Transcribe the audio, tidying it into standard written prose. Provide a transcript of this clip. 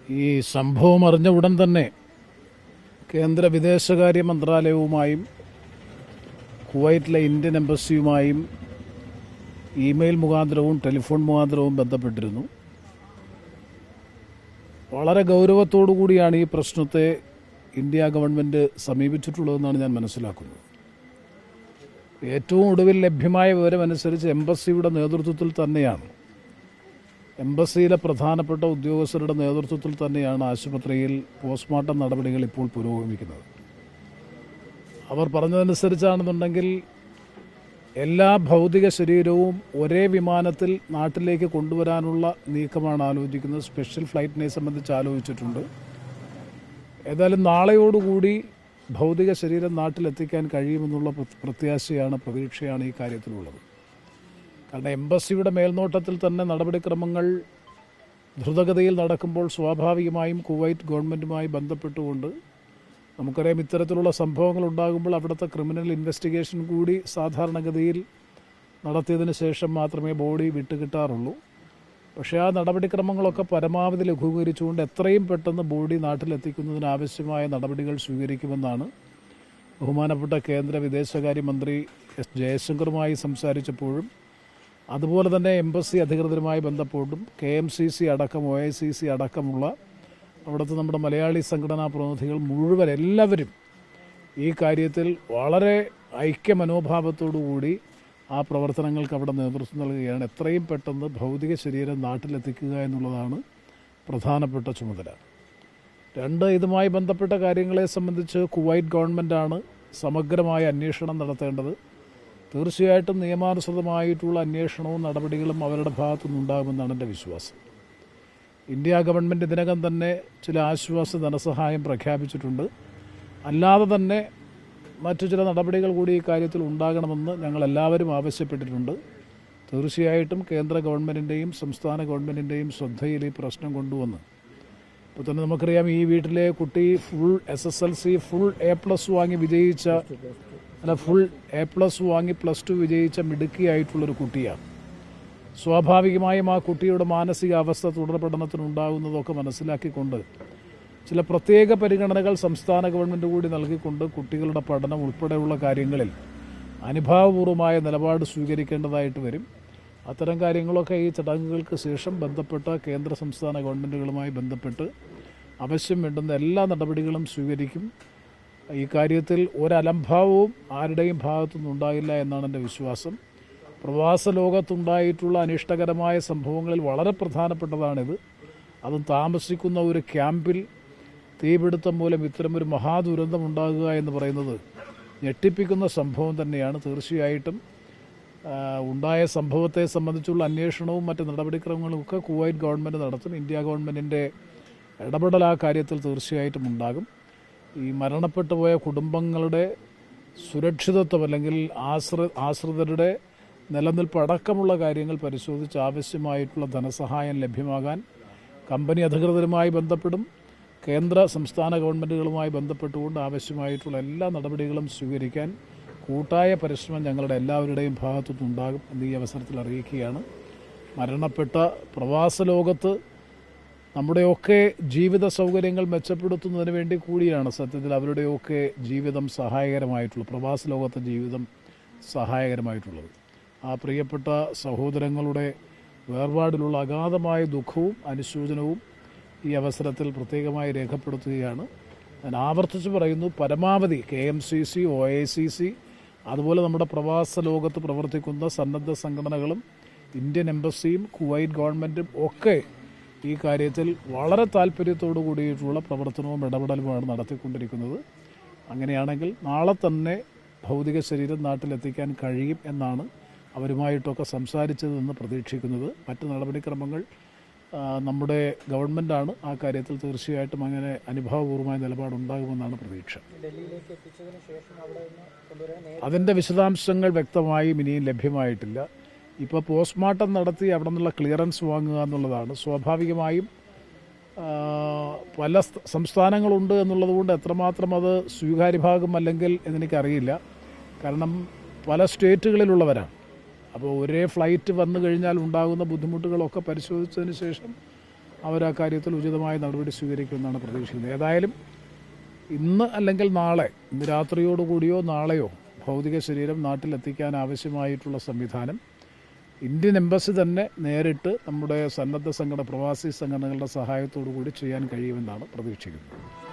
ഈ സംഭവം അറിഞ്ഞ ഉടൻ തന്നെ കേന്ദ്ര വിദേശകാര്യ മന്ത്രാലയവുമായും കുവൈറ്റിലെ ഇന്ത്യൻ എംബസിയുമായും ഇമെയിൽ മുഖാന്തരവും ടെലിഫോൺ മുഖാന്തരവും ബന്ധപ്പെട്ടിരുന്നു. വളരെ ഗൗരവത്തോടു കൂടിയാണ് ഈ പ്രശ്നത്തെ ഇന്ത്യ ഗവൺമെൻറ് സമീപിച്ചിട്ടുള്ളതെന്നാണ് ഞാൻ മനസ്സിലാക്കുന്നത്. ഏറ്റവും ഒടുവിൽ ലഭ്യമായ വിവരമനുസരിച്ച് എംബസിയുടെ നേതൃത്വത്തിൽ തന്നെയാണ്, എംബസിയിലെ പ്രധാനപ്പെട്ട ഉദ്യോഗസ്ഥരുടെ നേതൃത്വത്തിൽ തന്നെയാണ് ആശുപത്രിയിൽ പോസ്റ്റ്മോർട്ടം നടപടികൾ ഇപ്പോൾ പുരോഗമിക്കുന്നത്. അവർ പറഞ്ഞതനുസരിച്ചാണെന്നുണ്ടെങ്കിൽ എല്ലാ ഭൗതിക ശരീരവും ഒരേ വിമാനത്തിൽ നാട്ടിലേക്ക് കൊണ്ടുവരാനുള്ള നീക്കമാണ് ആലോചിക്കുന്നത്. സ്പെഷ്യൽ ഫ്ലൈറ്റിനെ സംബന്ധിച്ച് ആലോചിച്ചിട്ടുണ്ട്. ഏതായാലും നാളെയോടുകൂടി ഭൗതിക ശരീരം നാട്ടിലെത്തിക്കാൻ കഴിയുമെന്നുള്ള പ്രത്യാശയാണ്, പ്രതീക്ഷയാണ് ഈ കാര്യത്തിലുള്ളത്. കാരണം എംബസിയുടെ മേൽനോട്ടത്തിൽ തന്നെ നടപടിക്രമങ്ങൾ ദ്രുതഗതിയിൽ നടക്കുമ്പോൾ സ്വാഭാവികമായും കുവൈറ്റ് ഗവൺമെൻറ്റുമായി ബന്ധപ്പെട്ടുകൊണ്ട് നമുക്കറിയാം, ഇത്തരത്തിലുള്ള സംഭവങ്ങൾ ഉണ്ടാകുമ്പോൾ അവിടുത്തെ ക്രിമിനൽ ഇൻവെസ്റ്റിഗേഷൻ കൂടി സാധാരണഗതിയിൽ നടത്തിയതിന് ശേഷം മാത്രമേ ബോഡി വിട്ടുകിട്ടാറുള്ളൂ. പക്ഷേ ആ നടപടിക്രമങ്ങളൊക്കെ പരമാവധി ലഘൂകരിച്ചുകൊണ്ട് എത്രയും പെട്ടെന്ന് ബോഡി നാട്ടിലെത്തിക്കുന്നതിനാവശ്യമായ നടപടികൾ സ്വീകരിക്കുമെന്നാണ് ബഹുമാനപ്പെട്ട കേന്ദ്ര വിദേശകാര്യമന്ത്രി എസ് ജയശങ്കറുമായി സംസാരിച്ചപ്പോഴും അതുപോലെ തന്നെ എംബസി അധികൃതരുമായി ബന്ധപ്പെട്ടും KMCC അടക്കം OICC അടക്കമുള്ള അവിടുത്തെ നമ്മുടെ മലയാളി സംഘടനാ പ്രതിനിധികൾ മുഴുവൻ എല്ലാവരും ഈ കാര്യത്തിൽ വളരെ ഐക്യമനോഭാവത്തോടുകൂടി ആ പ്രവർത്തനങ്ങൾക്ക് അവിടെ നേതൃത്വം നൽകുകയാണ്. എത്രയും പെട്ടെന്ന് ഭൗതിക ശരീരം നാട്ടിലെത്തിക്കുക എന്നുള്ളതാണ് പ്രധാനപ്പെട്ട ചുമതല. ഇതുമായി ബന്ധപ്പെട്ട കാര്യങ്ങളെ സംബന്ധിച്ച് കുവൈറ്റ് ഗവൺമെൻറ്റാണ് സമഗ്രമായ അന്വേഷണം നടത്തേണ്ടത്. തീർച്ചയായിട്ടും നിയമാനുസൃതമായിട്ടുള്ള അന്വേഷണവും നടപടികളും അവരുടെ ഭാഗത്തുനിന്നുണ്ടാകുമെന്നാണ് എൻ്റെ വിശ്വാസം. ഇന്ത്യ ഗവൺമെൻറ് ഇതിനകം തന്നെ ചില ആശ്വാസ ധനസഹായം പ്രഖ്യാപിച്ചിട്ടുണ്ട്. അല്ലാതെ തന്നെ മറ്റു ചില നടപടികൾ കൂടി ഈ കാര്യത്തിൽ ഉണ്ടാകണമെന്ന് ഞങ്ങളെല്ലാവരും ആവശ്യപ്പെട്ടിട്ടുണ്ട്. തീർച്ചയായിട്ടും കേന്ദ്ര ഗവൺമെൻറ്റിൻ്റെയും സംസ്ഥാന ഗവൺമെൻറ്റിൻ്റെയും ശ്രദ്ധയിൽ ഈ പ്രശ്നം കൊണ്ടുവന്ന്, ഇപ്പോൾ തന്നെ നമുക്കറിയാം, ഈ വീട്ടിലെ കുട്ടി ഫുൾ SSLC ഫുൾ A+ വാങ്ങി വിജയിച്ച, ഫുൾ A+ വാങ്ങി +2 വിജയിച്ച മിടുക്കിയായിട്ടുള്ളൊരു കുട്ടിയാണ്. സ്വാഭാവികമായും ആ കുട്ടിയുടെ മാനസികാവസ്ഥ തുടർ പഠനത്തിനുണ്ടാകുന്നതൊക്കെ മനസ്സിലാക്കിക്കൊണ്ട് ചില പ്രത്യേക പരിഗണനകൾ സംസ്ഥാന ഗവൺമെൻറ് കൂടി നൽകിക്കൊണ്ട് കുട്ടികളുടെ പഠനം ഉൾപ്പെടെയുള്ള കാര്യങ്ങളിൽ അനുഭാവപൂർവമായ നിലപാട് സ്വീകരിക്കേണ്ടതായിട്ട് വരും. അത്തരം കാര്യങ്ങളൊക്കെ ഈ ചടങ്ങുകൾക്ക് ശേഷം ബന്ധപ്പെട്ട കേന്ദ്ര സംസ്ഥാന ഗവൺമെൻറ്റുകളുമായി ബന്ധപ്പെട്ട് ആവശ്യം വേണ്ടുന്ന എല്ലാ നടപടികളും സ്വീകരിക്കും. ഈ കാര്യത്തിൽ ഒരലംഭാവവും ആരുടെയും ഭാഗത്തുനിന്നുണ്ടാകില്ല എന്നാണ് എൻ്റെ വിശ്വാസം. പ്രവാസ ലോകത്തുണ്ടായിട്ടുള്ള അനിഷ്ടകരമായ സംഭവങ്ങളിൽ വളരെ പ്രധാനപ്പെട്ടതാണിത്. അതും താമസിക്കുന്ന ഒരു ക്യാമ്പിൽ തീപിടുത്തം മൂലം ഇത്തരമൊരു മഹാദുരന്തം ഉണ്ടാകുക എന്ന് പറയുന്നത് ഞെട്ടിപ്പിക്കുന്ന സംഭവം തന്നെയാണ്. തീർച്ചയായിട്ടും ഉണ്ടായ സംഭവത്തെ സംബന്ധിച്ചുള്ള അന്വേഷണവും മറ്റ് നടപടിക്രമങ്ങളും ഒക്കെ കുവൈറ്റ് ഗവൺമെൻറ് നടത്തും. ഇന്ത്യ ഗവൺമെൻറ്റിൻ്റെ ഇടപെടൽ ആ കാര്യത്തിൽ തീർച്ചയായിട്ടും ഉണ്ടാകും. ഈ മരണപ്പെട്ടു പോയ കുടുംബങ്ങളുടെ സുരക്ഷിതത്വം അല്ലെങ്കിൽ ആശ്രിതരുടെ നിലനിൽപ്പ് അടക്കമുള്ള കാര്യങ്ങൾ പരിശോധിച്ച് ആവശ്യമായിട്ടുള്ള ധനസഹായം ലഭ്യമാകാൻ കമ്പനി അധികൃതരുമായി ബന്ധപ്പെടും. കേന്ദ്ര സംസ്ഥാന ഗവൺമെൻറ്റുകളുമായി ബന്ധപ്പെട്ടുകൊണ്ട് ആവശ്യമായിട്ടുള്ള എല്ലാ നടപടികളും സ്വീകരിക്കാൻ കൂട്ടായ പരിശ്രമം ഞങ്ങളുടെ എല്ലാവരുടെയും ഭാഗത്തുനിന്നുണ്ടാകും എന്ന് ഈ അവസരത്തിൽ അറിയിക്കുകയാണ്. മരണപ്പെട്ട പ്രവാസ ലോകത്ത് നമ്മുടെയൊക്കെ ജീവിത സൗകര്യങ്ങൾ മെച്ചപ്പെടുത്തുന്നതിന് വേണ്ടി കൂടിയാണ് സത്യത്തിൽ അവരുടെയൊക്കെ ജീവിതം സഹായകരമായിട്ടുള്ളത്, പ്രവാസ ലോകത്തെ ജീവിതം സഹായകരമായിട്ടുള്ളത്. ആ പ്രിയപ്പെട്ട സഹോദരങ്ങളുടെ വേർപാടിലുള്ള അഗാധമായ ദുഃഖവും അനുശോചനവും ഈ അവസരത്തിൽ പ്രത്യേകമായി രേഖപ്പെടുത്തുകയാണ്. ഞാൻ ആവർത്തിച്ച് പറയുന്നു, പരമാവധി KMCC, OICC, അതുപോലെ നമ്മുടെ പ്രവാസ ലോകത്ത് പ്രവർത്തിക്കുന്ന സന്നദ്ധ സംഘടനകളും ഇന്ത്യൻ എംബസിയും കുവൈറ്റ് ഗവൺമെൻറ്റും ഒക്കെ ഈ കാര്യത്തിൽ വളരെ താല്പര്യത്തോടു കൂടിയിട്ടുള്ള പ്രവർത്തനവും ഇടപെടലുമാണ് നടത്തിക്കൊണ്ടിരിക്കുന്നത്. അങ്ങനെയാണെങ്കിൽ നാളെ തന്നെ ഭൗതിക ശരീരം നാട്ടിലെത്തിക്കാൻ കഴിയും എന്നാണ് അവരുമായിട്ടൊക്കെ സംസാരിച്ചതെന്ന് പ്രതീക്ഷിക്കുന്നത്. മറ്റ് നടപടിക്രമങ്ങൾ നമ്മുടെ ഗവൺമെൻറ്റാണ് ആ കാര്യത്തിൽ തീർച്ചയായിട്ടും അങ്ങനെ അനുഭാവപൂർവമായ നിലപാടുണ്ടാകുമെന്നാണ് പ്രതീക്ഷ. അതിൻ്റെ വിശദാംശങ്ങൾ വ്യക്തമായും ഇനിയും ലഭ്യമായിട്ടില്ല. ഇപ്പോൾ പോസ്റ്റ്മോർട്ടം നടത്തി അവിടെ നിന്നുള്ള ക്ലിയറൻസ് വാങ്ങുക എന്നുള്ളതാണ്. സ്വാഭാവികമായും പല സംസ്ഥാനങ്ങളുണ്ട് എന്നുള്ളതുകൊണ്ട് എത്രമാത്രം അത് സ്വീകാര്യഭാഗം അല്ലെങ്കിൽ എന്നെനിക്കറിയില്ല. കാരണം പല സ്റ്റേറ്റുകളിലുള്ളവരാണ്. അപ്പോൾ ഒരേ ഫ്ലൈറ്റ് വന്നു കഴിഞ്ഞാൽ ഉണ്ടാകുന്ന ബുദ്ധിമുട്ടുകളൊക്കെ പരിശോധിച്ചതിന് ശേഷം അവർ ആ കാര്യത്തിൽ ഉചിതമായ നടപടി സ്വീകരിക്കുമെന്നാണ് പ്രതീക്ഷിക്കുന്നത്. ഏതായാലും ഇന്ന് അല്ലെങ്കിൽ നാളെ, ഇന്ന് രാത്രിയോടുകൂടിയോ നാളെയോ ഭൗതിക ശരീരം നാട്ടിലെത്തിക്കാൻ ആവശ്യമായിട്ടുള്ള സംവിധാനം ഇന്ത്യൻ എംബസി തന്നെ നേരിട്ട് നമ്മുടെ സന്നദ്ധ സംഘടന, പ്രവാസി സംഘടനകളുടെ സഹായത്തോടു കൂടി ചെയ്യാൻ കഴിയുമെന്നാണ് പ്രതീക്ഷിക്കുന്നത്.